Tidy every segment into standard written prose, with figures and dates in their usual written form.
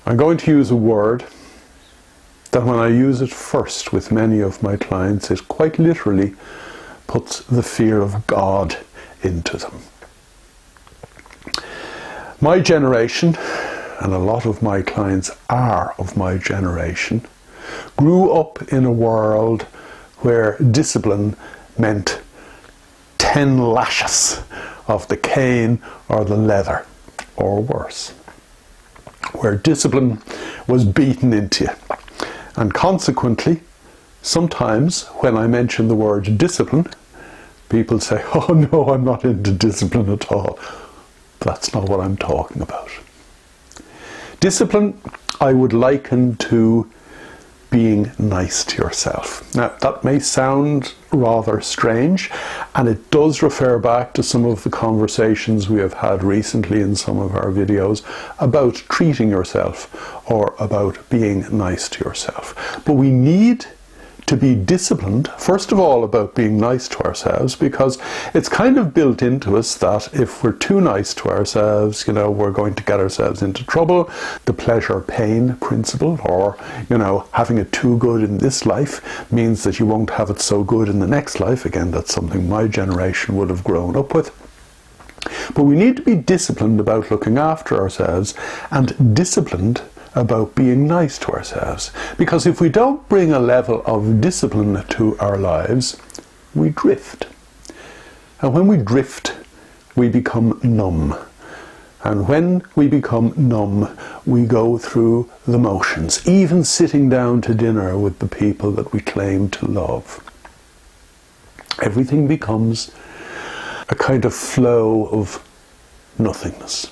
I'm going to use a word that when I use it first with many of my clients, it quite literally puts the fear of God into them. My generation, and a lot of my clients are of my generation, grew up in a world where discipline meant 10 lashes of the cane or the leather, or worse. Where discipline was beaten into you. And consequently, sometimes when I mention the word discipline, people say, oh no, I'm not into discipline at all. That's not what I'm talking about. Discipline, I would liken to being nice to yourself. Now, that may sound rather strange, and it does refer back to some of the conversations we have had recently in some of our videos about treating yourself or about being nice to yourself. But we need to be disciplined, first of all, about being nice to ourselves, because it's kind of built into us that if we're too nice to ourselves, we're going to get ourselves into trouble. The pleasure-pain principle, or, having it too good in this life means that you won't have it so good in the next life. Again, that's something my generation would have grown up with. But we need to be disciplined about looking after ourselves and disciplined about being nice to ourselves. Because if we don't bring a level of discipline to our lives, we drift. And when we drift, we become numb. And when we become numb, we go through the motions, even sitting down to dinner with the people that we claim to love. Everything becomes a kind of flow of nothingness.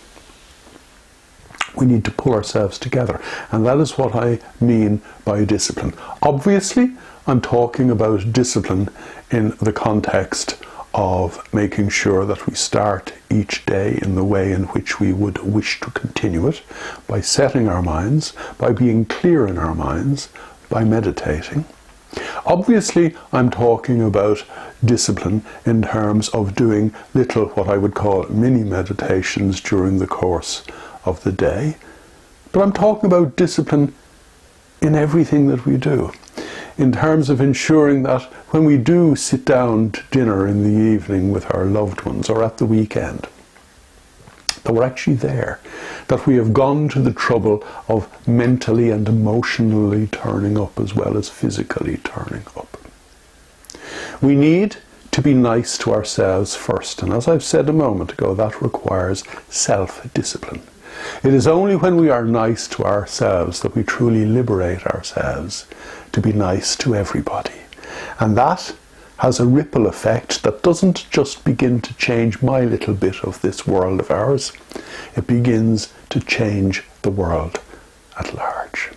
We need to pull ourselves together, and that is what I mean by discipline. Obviously, I'm talking about discipline in the context of making sure that we start each day in the way in which we would wish to continue it, by setting our minds, by being clear in our minds, by meditating. Obviously, I'm talking about discipline in terms of doing little, what I would call mini meditations during the course of the day. But I'm talking about discipline in everything that we do, in terms of ensuring that when we do sit down to dinner in the evening with our loved ones or at the weekend, that we're actually there, that we have gone to the trouble of mentally and emotionally turning up as well as physically turning up. We need to be nice to ourselves first, and as I've said a moment ago, that requires self-discipline. It is only when we are nice to ourselves that we truly liberate ourselves to be nice to everybody. And that has a ripple effect that doesn't just begin to change my little bit of this world of ours. It begins to change the world at large.